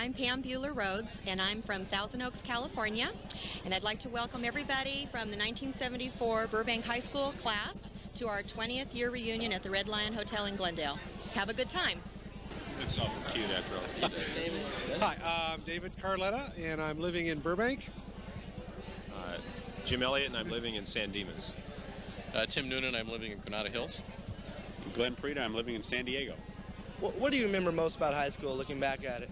I'm Pam Bueller Rhodes, and I'm from Thousand Oaks, California. And I'd like to welcome everybody from the 1974 Burbank High School class to our 20th year reunion at the Red Lion Hotel in Glendale. Have a good time. It's awful cute after all. Hi, I'm David Carletta, and I'm living in Burbank. Jim Elliott, and I'm living in San Dimas. Tim Noonan, I'm living in Granada Hills. Glenn Preda, I'm living in San Diego. What do you remember most about high school, looking back at it?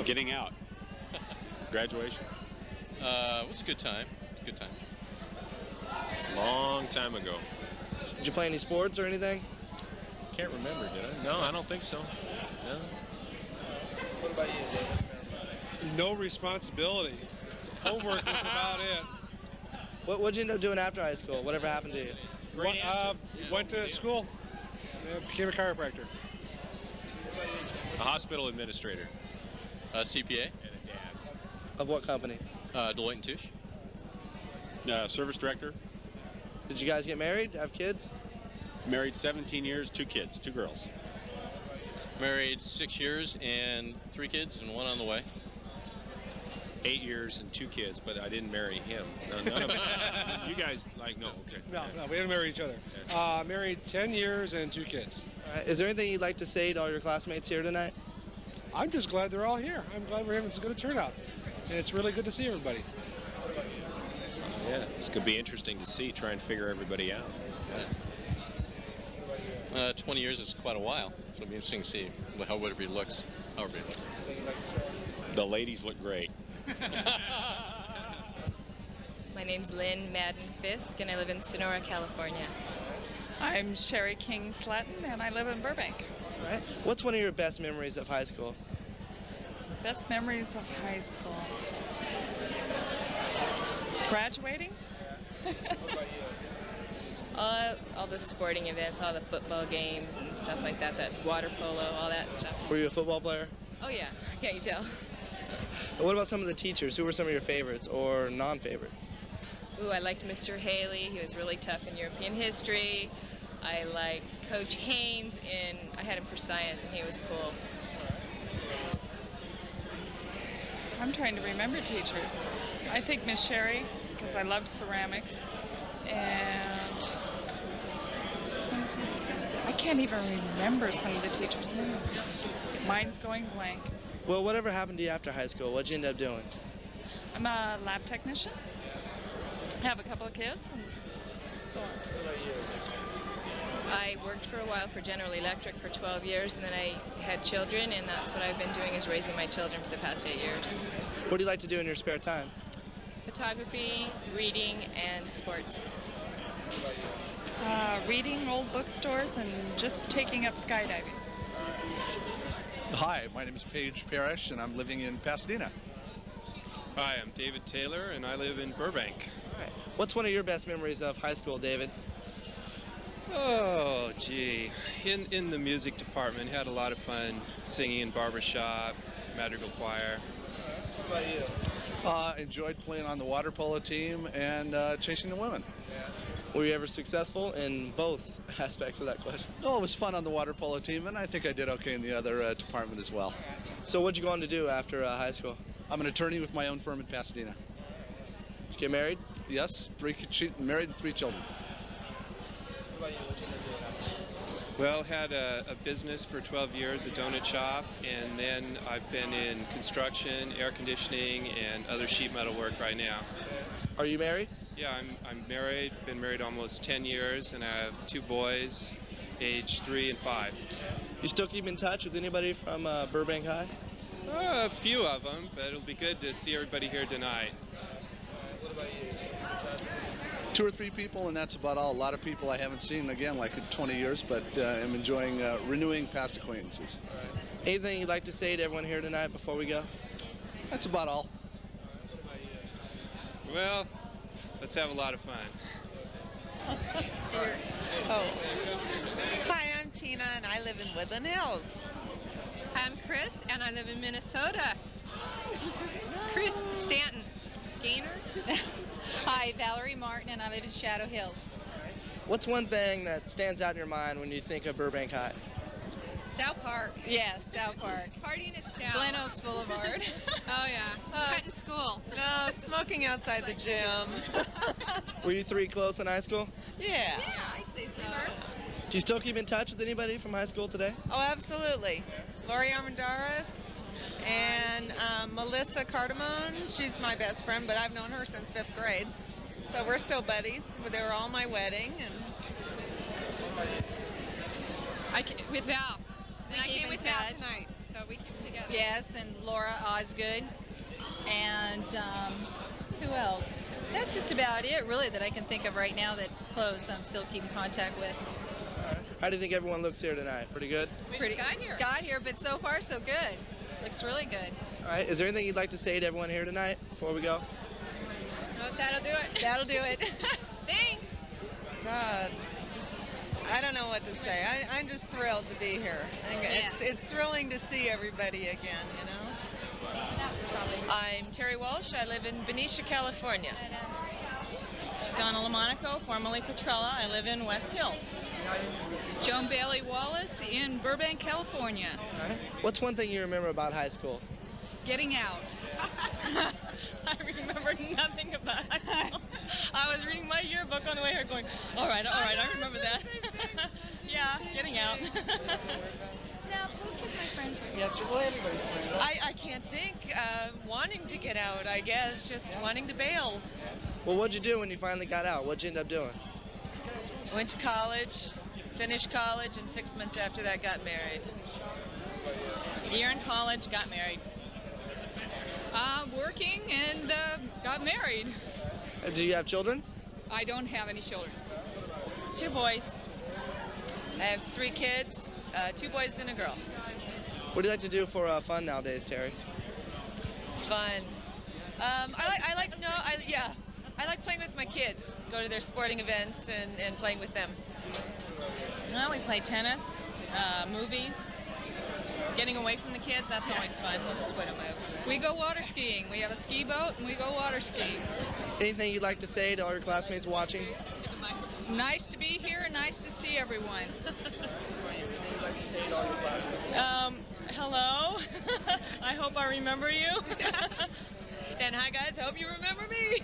Getting out. Graduation. It was a good time. Good time. Long time ago. Did you play any sports or anything? Can't remember, did I? No, I don't think so. No. What about you, David? No responsibility. Homework was about it. What'd you end up doing after high school? Whatever happened to you? Went to school, became a chiropractor. A hospital administrator. CPA. And a dad. Of what company? Deloitte & Touche. Service director. Did you guys get married, have kids? Married 17 years, 2 kids, 2 girls. Married 6 years and 3 kids and 1 on the way. 8 years and 2 kids, but I didn't marry him. No, none of it. You guys, like, no, okay. No, we didn't marry each other. Married 10 years and 2 kids. Is there anything you'd like to say to all your classmates here tonight? I'm just glad they're all here. I'm glad we're having as good a turnout. And it's really good to see everybody. Yeah, this could be interesting to see, try and figure everybody out. 20 years is quite a while, so it'll be interesting to see how everybody looks. The ladies look great. My name's Lynn, Madden, Fiske, and I live in Sonora, California. I'm Sherry King Slatton, and I live in Burbank. All right. What's one of your best memories of high school? Best memories of high school. Graduating? All the sporting events, all the football games and stuff like that, that water polo, all that stuff. Were you a football player? Oh yeah, can't you tell? What about some of the teachers? Who were some of your favorites or non-favorites? Ooh, I liked Mr. Haley. He was really tough in European history. I liked Coach Haynes, and I had him for science, and he was cool. I'm trying to remember teachers. I think Miss Sherry, because I loved ceramics. And I can't even remember some of the teachers' names. Mine's going blank. Well, whatever happened to you after high school? What'd you end up doing? I'm a lab technician. Have a couple of kids and so on. I worked for a while for General Electric for 12 years, and then I had children, and that's what I've been doing, is raising my children for the past 8 years. What do you like to do in your spare time? Photography, reading, and sports. Reading old bookstores and just taking up skydiving. Hi, my name is Paige Parrish, and I'm living in Pasadena. Hi, I'm David Taylor, and I live in Burbank. All right. What's one of your best memories of high school, David? Oh, gee. In the music department, had a lot of fun singing in barbershop, madrigal choir. What about you? Enjoyed playing on the water polo team and chasing the women. Were you ever successful in both aspects of that question? Oh, it was fun on the water polo team, and I think I did okay in the other department as well. So what'd you go on to do after high school? I'm an attorney with my own firm in Pasadena. Did you get married? Yes, married and 3 children. What about you? What'd you end up doing after high school? Well, had a business for 12 years, a donut shop, and then I've been in construction, air conditioning, and other sheet metal work right now. Are you married? Yeah, I'm married, been married almost 10 years, and I have 2 boys, age 3 and 5. You still keep in touch with anybody from Burbank High? A few of them, but it'll be good to see everybody here tonight. What about you? 2 or 3 people, and that's about all. A lot of people I haven't seen, again, like in 20 years, but I'm enjoying renewing past acquaintances. All right. Anything you'd like to say to everyone here tonight before we go? That's about all. What about you? Well, let's have a lot of fun. Hi, I'm Tina, and I live in Woodland Hills. I'm Kris, and I live in Minnesota. Kris Stanton. Gainer? Hi, Valerie Martin, and I live in Shadow Hills. What's one thing that stands out in your mind when you think of Burbank High? Stout Park. Yes, Stout Park. Partying at Stout. Glen Oaks Boulevard. Oh, yeah. Cutting school. No, smoking outside the gym. Were you three close in high school? Yeah. I'd say so. Do you still keep in touch with anybody from high school today? Oh, absolutely. Lori Armendariz and Melissa Cardamone. She's my best friend, but I've known her since 5th grade. So we're still buddies. They were all my wedding. And With Val. And I keep came in with Val touch. tonight, so we came together. Yes, and Laura Osgood. And who else? That's just about it, really, that I can think of right now that's close. I'm still keeping contact with. How do you think everyone looks here tonight? Pretty good? We just got here. Got here, but so far so good. Looks really good. All right. Is there anything you'd like to say to everyone here tonight before we go? Oh, that'll do it. That'll do it. Thanks. God, I don't know what to say. I'm just thrilled to be here. I think it's thrilling to see everybody again, you know? I'm Terry Walsh. I live in Benicia, California. Donna LaMonaco, formerly Petrella. I live in West Hills. Joan Bailey Wallace in Burbank, California. All right. What's one thing you remember about high school? Getting out. I remember nothing about high school. I was reading my yearbook on the way here going, all right, I remember that. Yeah, getting out. Now, who kids my friends are? Yeah, it's well, everybody's friend. I can't think. Wanting to get out, I guess. Just wanting to bail. Well, what'd you do when you finally got out? What'd you end up doing? Went to college, finished college, and 6 months after that got married. Year in college, got married. Working and got married. Do you have children? I don't have any children. 2 boys. I have 3 kids, 2 boys and a girl. What do you like to do for fun nowadays, Terry? Fun. I like playing with my kids. Go to their sporting events and playing with them. Well, we play tennis, movies, getting away from the kids. That's always fun. We go water skiing. We have a ski boat and we go water skiing. Anything you'd like to say to all your classmates watching? Nice to be here and nice to see everyone. Hello. I hope I remember you. And hi guys, I hope you remember me.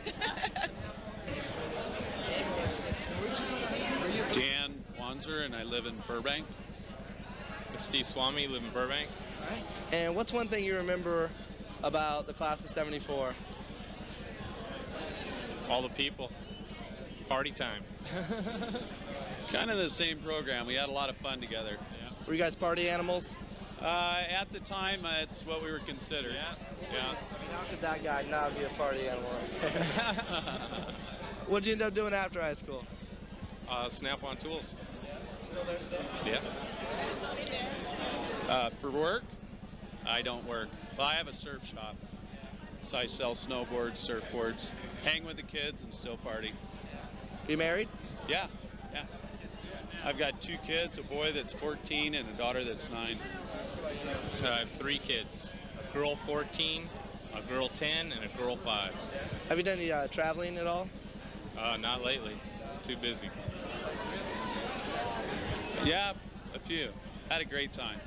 Dan Wanzer, and I live in Burbank. Steve Swami, live in Burbank. And what's one thing you remember about the class of '74? All the people. Party time. Kind of the same program. We had a lot of fun together. Yeah. Were you guys party animals? At the time, it's what we were considered. Yeah. How could that guy not be a party animal? What'd you end up doing after high school? Snap-on tools. Still there today? Yeah. For work, I don't work. Well, I have a surf shop. So I sell snowboards, surfboards, hang with the kids, and still party. You married? Yeah. I've got 2 kids, a boy that's 14 and a daughter that's 9. I have 3 kids. A girl 14, a girl 10, and a girl 5. Have you done any traveling at all? Not lately. Too busy. Yeah, a few. Had a great time.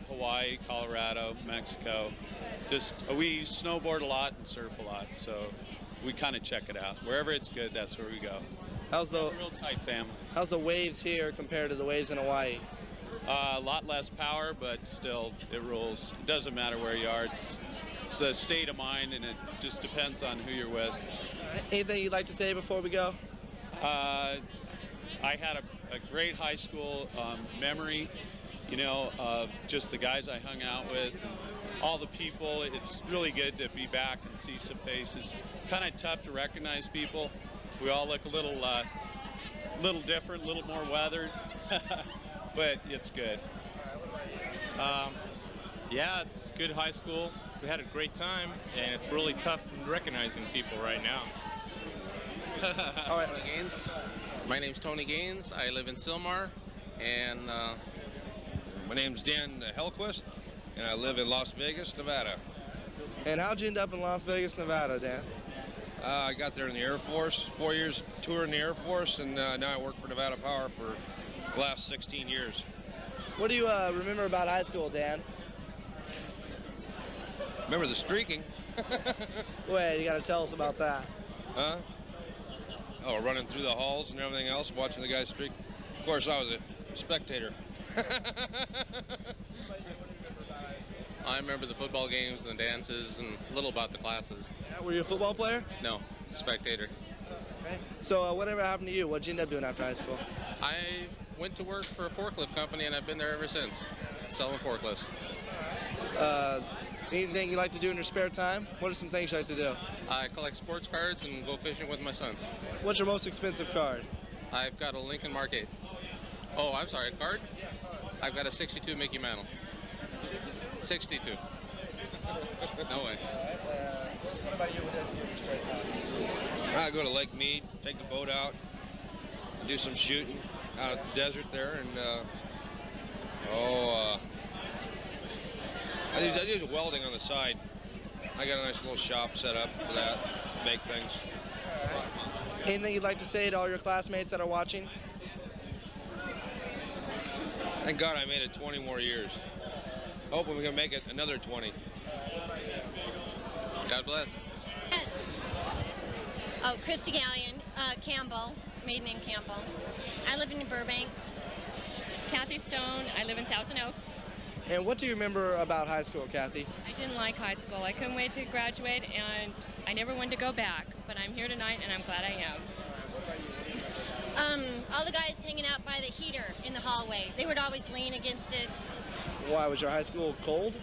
Hawaii, Colorado, Mexico. Just we snowboard a lot and surf a lot, so we kind of check it out. Wherever it's good, that's where we go. How's the real tight family? How's the waves here compared to the waves in Hawaii? A lot less power, but still, it rules. It doesn't matter where you are. It's the state of mind, and it just depends on who you're with. Anything you'd like to say before we go? I had a great high school memory, of just the guys I hung out with, and all the people. It's really good to be back and see some faces. Kind of tough to recognize people. We all look a little different, a little more weathered, but it's good. Yeah, it's good high school. We had a great time, and it's really tough recognizing people right now. All right. Gaines. My name's Tony Gaines. I live in Sylmar, and my name's Dan Hellqvist, and I live in Las Vegas, Nevada. And how'd you end up in Las Vegas, Nevada, Dan? I got there in the Air Force, 4 years tour in the Air Force, and now I work for Nevada Power for the last 16 years. What do you remember about high school, Dan? Remember the streaking? Wait, you got to tell us about that. Huh? Oh, running through the halls and everything else, watching the guys streak. Of course, I was a spectator. I remember the football games and the dances and a little about the classes. Yeah, were you a football player? No, spectator. Okay. So whatever happened to you? What'd you end up doing after high school? I went to work for a forklift company and I've been there ever since, selling forklifts. Anything you like to do in your spare time? What are some things you like to do? I collect sports cards and go fishing with my son. What's your most expensive card? I've got a Lincoln Mark 8. Oh, I'm sorry, a card? I've got a 62 Mickey Mantle. 62. No way. What about you? What do you do in your spare time? I go to Lake Mead, take the boat out, do some shooting out at the desert there, and I do welding on the side. I got a nice little shop set up for that, make things. Anything you'd like to say to all your classmates that are watching? Thank God I made it 20 more years. Hoping we can make it another 20. God bless. Oh, Christy Gallion, Campbell, maiden name Campbell. I live in Burbank. Cathy Stone, I live in Thousand Oaks. And what do you remember about high school, Cathy? I didn't like high school. I couldn't wait to graduate, and I never wanted to go back. But I'm here tonight, and I'm glad I am. All the guys hanging out by the heater in the hallway. They would always lean against it. Why, was your high school cold?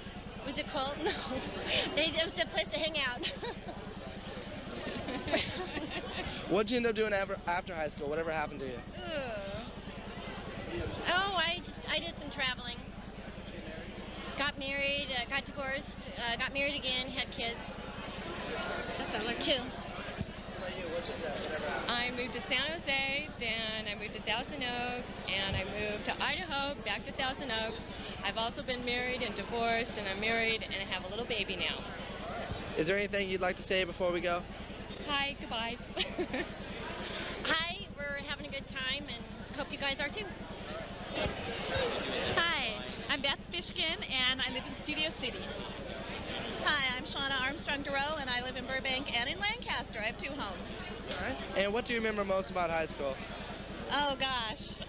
Was it cold? No. It was a place to hang out. What'd you end up doing after high school? Whatever happened to you? Oh, I did some traveling. Got married, got divorced, got married again, had kids. That sounds like 2. I moved to San Jose, then I moved to Thousand Oaks, and I moved to Idaho, back to Thousand Oaks. I've also been married and divorced, and I'm married, and I have a little baby now. Is there anything you'd like to say before we go? Hi, goodbye. Hi, we're having a good time, and hope you guys are too. Hi, I'm Beth Fishkin, and I live in Studio City. Hi, I'm Shauna Armstrong-Durow, and I live in Burbank and in Lancaster. I have 2 homes. All right. And what do you remember most about high school? Oh, gosh.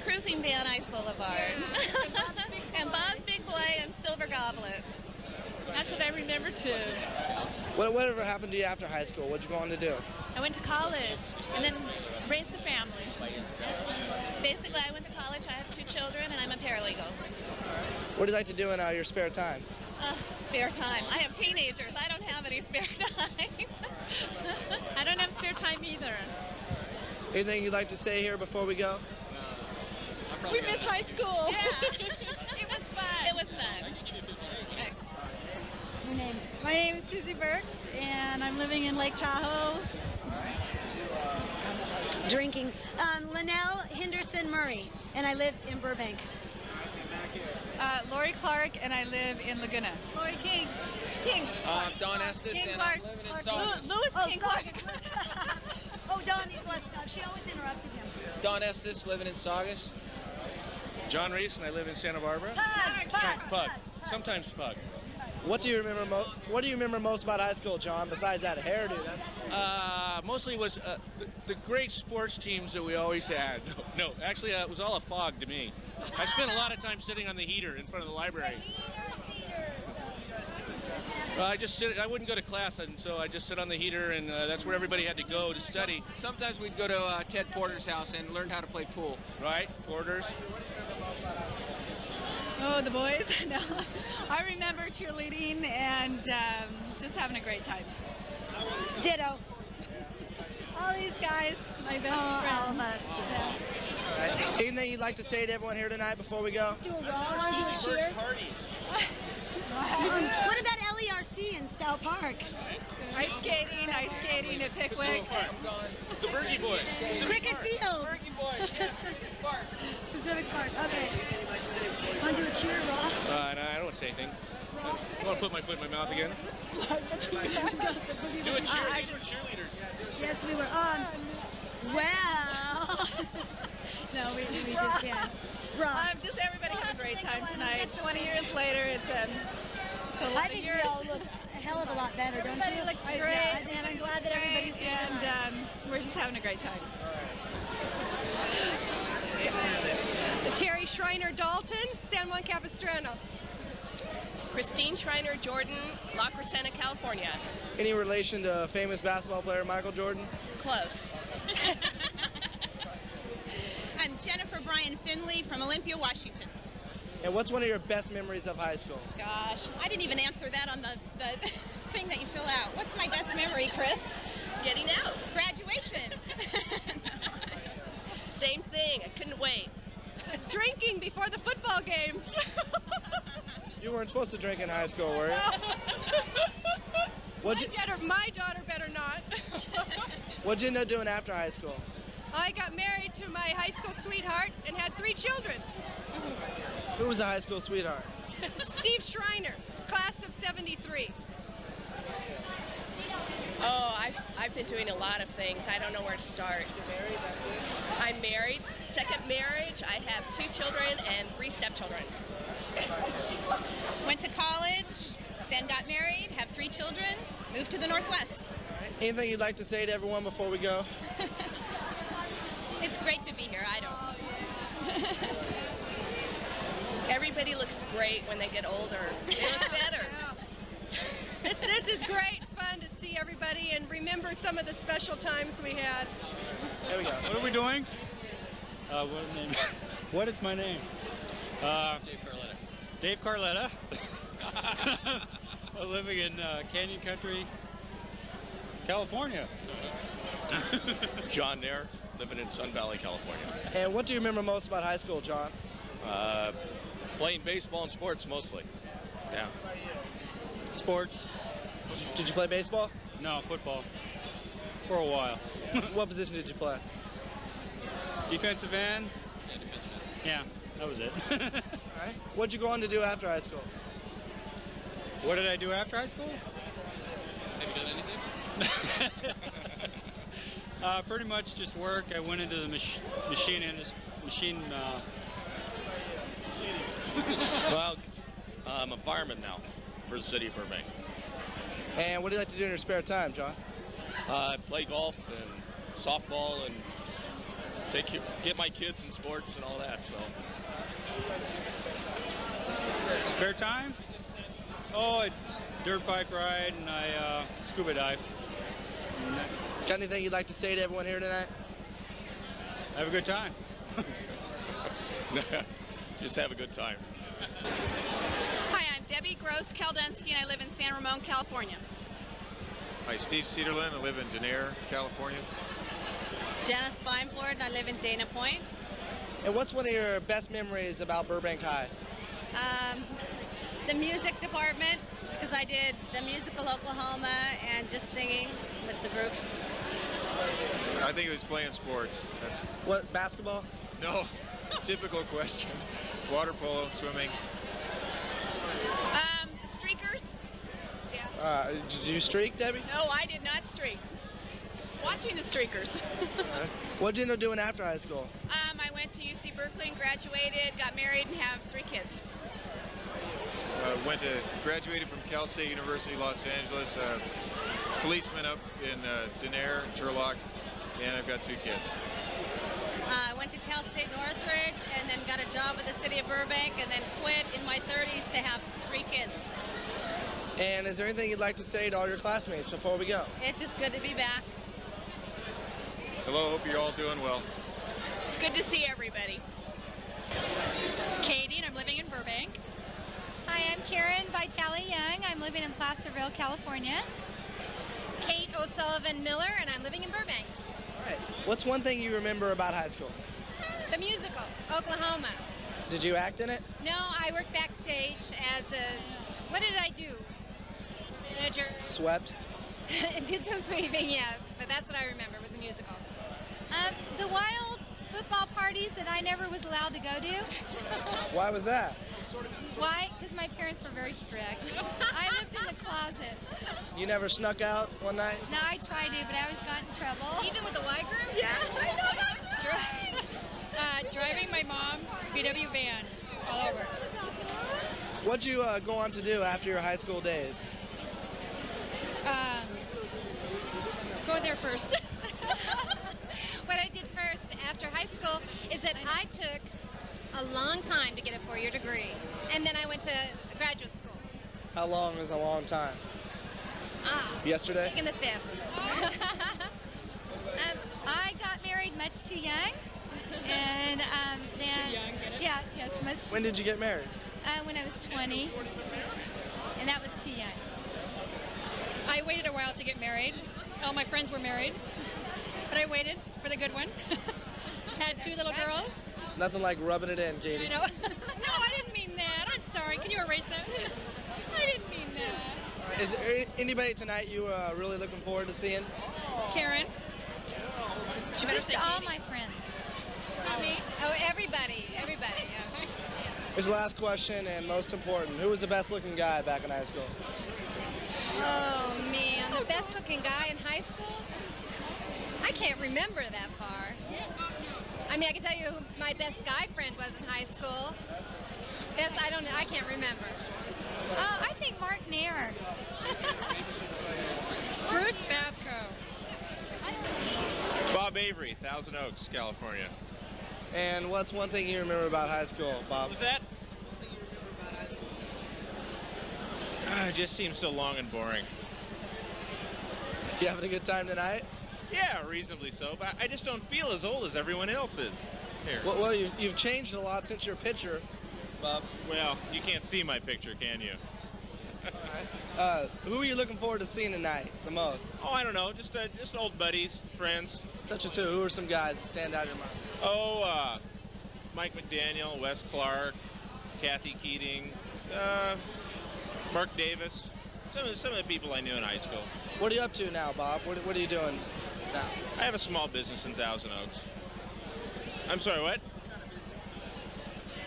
Cruising Van Nuys Boulevard. And Bob's Big Boy and Silver Goblets. That's what I remember, too. Whatever happened to you after high school? What'd you go on to do? I went to college and then raised a family. Basically, I went to college. I have 2 children, and I'm a paralegal. What do you like to do in your spare time? Spare time. I have teenagers. I don't have any spare time. I don't have spare time either. Anything you'd like to say here before we go? We miss high school. Yeah. It was fun. It was fun. My name is Susie Burt, and I'm living in Lake Tahoe. Drinking. Linnell Henderson Murray, and I live in Burbank. Lori Clark, and I live in Laguna. Lori King. Don Estes, King and Clark. I'm living in Saugus. Lewis King Clark. Oh, Don, he's West Dog. She always interrupted him. Don Estes, living in Saugus. John Reese, and I live in Santa Barbara. Pug. Sometimes Pug. What do you remember most about high school, John? Besides that hairdo? Mostly was the great sports teams that we always had. No, actually, it was all a fog to me. I spent a lot of time sitting on the heater in front of the library. I wouldn't go to class, and so I just sit on the heater, and that's where everybody had to go to study. Sometimes we'd go to Ted Porter's house and learn how to play pool. Right, Porter's. Oh, the boys? No. I remember cheerleading and just having a great time. Ditto. All these guys, my best friends. All of us. Yeah. Right. Anything you'd like to say to everyone here tonight before we go? Do a roll, do a cheer. What about LERC in Stout Park? Ice skating at Pickwick. The Berkey Boys. Cricket Field. Pacific Park. Okay. Want to do a cheer, Rob? No, I don't want to say anything. I want to put my foot in my mouth again. Do a cheer. These were cheerleaders. Yes, we were. Well. No, No, we just can't. Just everybody have a great time tonight. 20 years later, it's a lot I think of years. we all look a hell of a lot better, don't you? Everybody looks great. Yeah, and I'm glad that everybody's here. And we're just having a great time. Terry Schreiner Dalton, San Juan Capistrano. Christine Schreiner Jordan, La Crescenta, California. Any relation to famous basketball player Michael Jordan? Close. I'm Jennifer Bryan Finley from Olympia, Washington. And what's one of your best memories of high school? Gosh, I didn't even answer that on the thing that you fill out. What's my best memory, Kris? Getting out. Graduation. Same thing, I couldn't wait. Drinking before the football games. You weren't supposed to drink in high school, were you? My daughter better not. What'd you end up doing after high school? I got married to my high school sweetheart and had 3 children. Who was the high school sweetheart? Steve Schreiner, class of '73. Oh, I've been doing a lot of things. I don't know where to start. I'm married, second marriage. I have 2 children and 3 stepchildren. Went to college, then got married, have 3 children, moved to the Northwest. Anything you'd like to say to everyone before we go? It's great to be here. I don't. Everybody looks great when they get older. They look better. This is great fun to see everybody and remember some of the special times we had. There we go. What are we doing? What is my name? Dave Carletta. I'm living in Canyon Country, California. John Nair, living in Sun Valley, California. And what do you remember most about high school, John? Playing baseball and sports mostly. Yeah. Sports. Did you play baseball? No, football. For a while. What position did you play? Defensive end. Yeah, defensive end. Yeah, that was it. All right. What'd you go on to do after high school? What did I do after high school? Have you done anything? Pretty much just work. I went into the machine industry. Well, I'm a fireman now for the city of Burbank. And what do you like to do in your spare time, John? I play golf and softball and get my kids in sports and all that. So. Spare time? Oh, I dirt bike ride and I scuba dive. Got anything you'd like to say to everyone here tonight? Have a good time. Just have a good time. Hi, I'm Debby Gross Kaldensky, and I live in San Ramon, California. Hi, Steve Cedarland. I live in Denair, California. Janice Beinford, and I live in Dana Point. And what's one of your best memories about Burbank High? The music department, because I did the musical Oklahoma and just singing with the groups. I think it was playing sports. That's what, basketball? No, typical question. Water polo, swimming. Streakers. Yeah. Did you streak, Debbie? No, I did not streak. Watching the streakers. What did you end up doing after high school? I went to UC Berkeley and graduated, got married, and have 3 kids. Graduated from Cal State University, Los Angeles. Policeman up in Denair, Turlock, and I've got 2 kids. I went to Cal State Northridge and then got a job with the city of Burbank and then quit in my 30s to have 3 kids. And is there anything you'd like to say to all your classmates before we go? It's just good to be back. Hello, hope you're all doing well. It's good to see everybody. Katie, and I'm living in Burbank. Hi, I'm Karen Vitale Young. I'm living in Placerville, California. Kate OSullivan Miller, and I'm living in Burbank. All right. What's one thing you remember about high school? The musical, Oklahoma. Did you act in it? No, I worked backstage as a, what did I do? Stage manager. Swept? Did some sweeping, yes, but that's what I remember was the musical. The wild football parties that I never was allowed to go to. Why was that? Why? Because my parents were very strict. I lived in the closet. You never snuck out one night? No, I tried to, but I always got in trouble. Even with the Y group? Yeah, I know, that's right. VW van, all over. What'd you go on to do after your high school days? Go there first. What I did first after high school is that I took a long time to get a 4-year degree, and then I went to graduate school. How long is a long time? Yesterday? Taking the 5th. I got married much too young, and then Too young, get it? yeah, yes, much. When did you get married? When I was 20, and that was too young. I waited a while to get married. All my friends were married, but I waited for the good one. Had 2 little girls. Nothing like rubbing it in, Katie. I know. No, I didn't mean that. I'm sorry. Can you erase that? I didn't mean that. Is there anybody tonight you are really looking forward to seeing? Karen. She better Just say all Katie. my friends. Not me. Oh, everybody. Yeah. Here's the last question and most important. Who was the best looking guy back in high school? Oh man, the best looking guy in high school? I can't remember that far. I mean, I can tell you who my best guy friend was in high school. I can't remember. I think Mark Nair. Bruce Babco. Bob Avery, Thousand Oaks, California. And what's one thing you remember about high school, Bob? What's that? It just seems so long and boring. You having a good time tonight? Yeah, reasonably so, but I just don't feel as old as everyone else is here. Well, you've changed a lot since your picture, Bob. Well, you can't see my picture, can you? Who are you looking forward to seeing tonight the most? Oh, I don't know, just old buddies, friends. Such as who? Who are some guys that stand out in your mind? Oh, Mike McDaniel, Wes Clark, Cathy Keating, Mark Davis. Some of the people I knew in high school. What are you up to now, Bob? What are you doing now? I have a small business in Thousand Oaks. I'm sorry, what?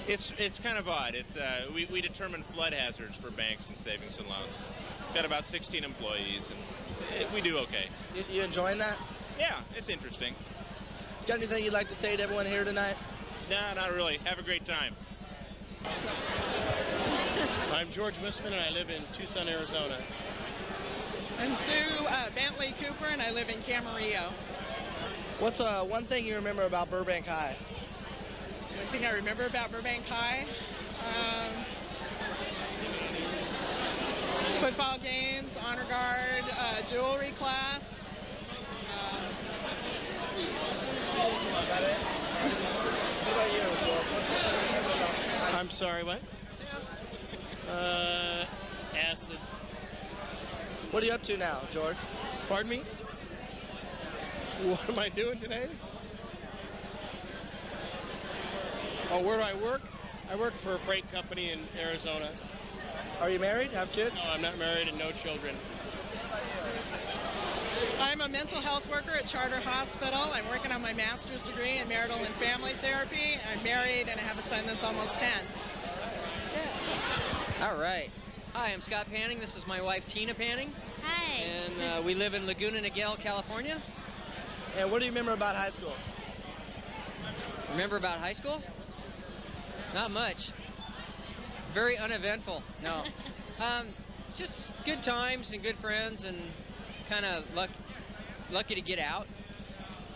It's kind of odd. It's we determine flood hazards for banks and savings and loans. Got about 16 employees, and we do okay. You enjoying that? Yeah, it's interesting. Got anything you'd like to say to everyone here tonight? Nah, not really. Have a great time. I'm George Wisman, and I live in Tucson, Arizona. I'm Sue Bentley Cooper, and I live in Camarillo. What's one thing you remember about Burbank High? One thing I remember about Burbank High, football games, honor guard, jewelry class. What about you, George? What's one thing you remember about high school? I'm sorry, what? Acid. What are you up to now, George? Pardon me? What am I doing today? Oh, where do I work? I work for a freight company in Arizona. Are you married? Have kids? No, I'm not married and no children. I'm a mental health worker at Charter Hospital. I'm working on my master's degree in marital and family therapy. I'm married and I have a son that's almost 10. All right. Hi, I'm Scott Panning. This is my wife, Tina Panning. Hi. And we live in Laguna Niguel, California. And what do you remember about high school? Remember about high school? Not much. Very uneventful. No. Just good times and good friends and kind of lucky to get out.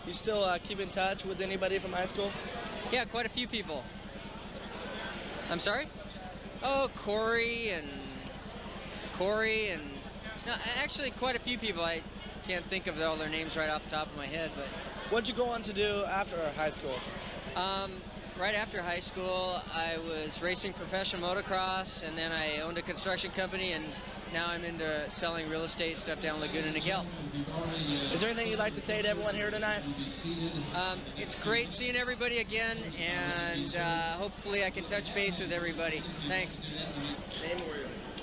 You still keep in touch with anybody from high school? Yeah, quite a few people. I'm sorry? Oh, Corey and no, actually quite a few people. I can't think of all their names right off the top of my head, but. What'd you go on to do after high school? Right after high school, I was racing professional motocross, and then I owned a construction company, and now I'm into selling real estate stuff down Laguna Niguel. Is there anything you'd like to say to everyone here tonight? It's great seeing everybody again, and hopefully I can touch base with everybody. Thanks.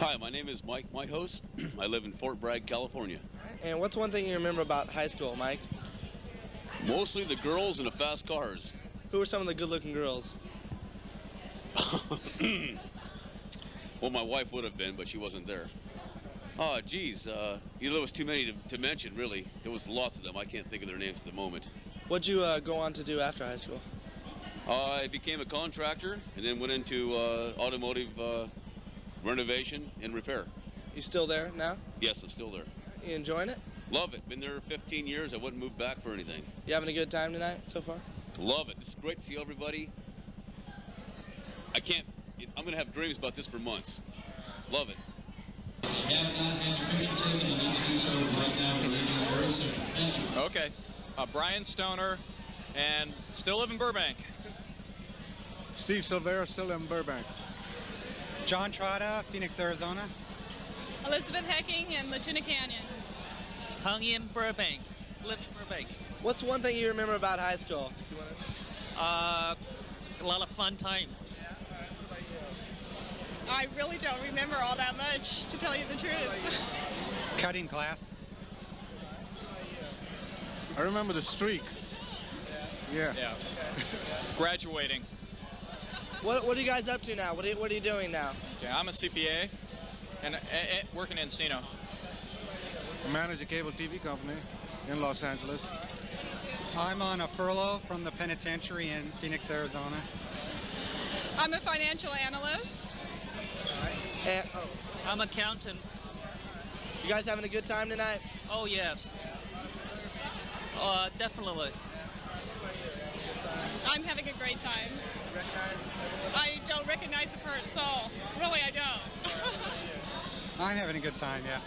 Hi, my name is Mike Whitehouse. I live in Fort Bragg, California. And what's one thing you remember about high school, Mike? Mostly the girls and the fast cars. Who were some of the good-looking girls? Well, my wife would have been, but she wasn't there. Oh, geez, there was too many to mention, really. There was lots of them. I can't think of their names at the moment. What'd you go on to do after high school? I became a contractor and then went into automotive renovation and repair. You still there now? Yes, I'm still there. You enjoying it? Love it. Been there 15 years. I wouldn't move back for anything. You having a good time tonight so far? Love it. This is great to see everybody. I'm going to have dreams about this for months. Love it. If you have not had your picture taken, you need to do so right now. We're leaving very soon. Thank you. Okay. Brian Stoner, and still live in Burbank. Steve Silvera, still in Burbank. John Trotta, Phoenix, Arizona. Elizabeth Hecking in Laguna Canyon. Hung in Burbank. Live in Burbank. What's one thing you remember about high school? A lot of fun time. I really don't remember all that much, to tell you the truth. Cutting class. I remember the streak. Yeah. Graduating. What are you guys up to now? What are you doing now? Yeah, I'm a CPA and working in Encino. I manage a cable TV company in Los Angeles. I'm on a furlough from the penitentiary in Phoenix, Arizona. I'm a financial analyst. I'm accountant. You guys having a good time tonight? Oh, yes. Definitely. I'm having a great time. I don't recognize the part soul. Really, I don't. I'm having a good time, yeah.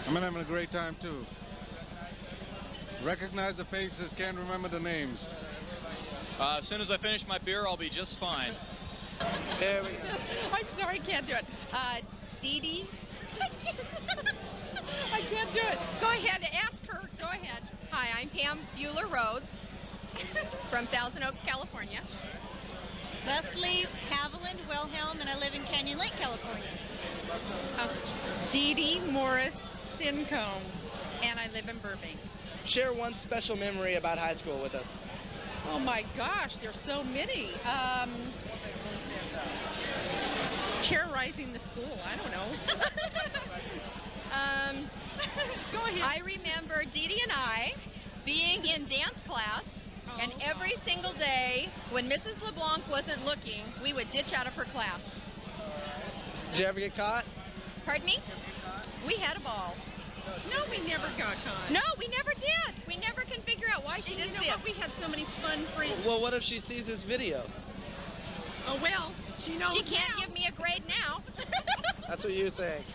I'm having a great time, too. Recognize the faces, can't remember the names. As soon as I finish my beer, I'll be just fine. There we go. I'm sorry, can't do it. Dee Dee? I can't do it. Go ahead, ask her. Go ahead. Hi, I'm Pam Bueller Rhodes from Thousand Oaks, California. Leslie Haviland Wilhelm, and I live in Canyon Lake, California. Dee Dee Morris Sincombe, and I live in Burbank. Share one special memory about high school with us. Oh my gosh, there's so many. Terrorizing the school, I don't know. Go ahead. I remember Dee Dee and I being in dance class, and every single day when Mrs. LeBlanc wasn't looking, we would ditch out of her class. Did you ever get caught? Pardon me? We had a ball. No, we never got caught. No, we never did. We never can figure out why she didn't see us. We had so many fun friends. Well, what if she sees this video? Oh, well, she knows She can't give me a grade now. That's what you think.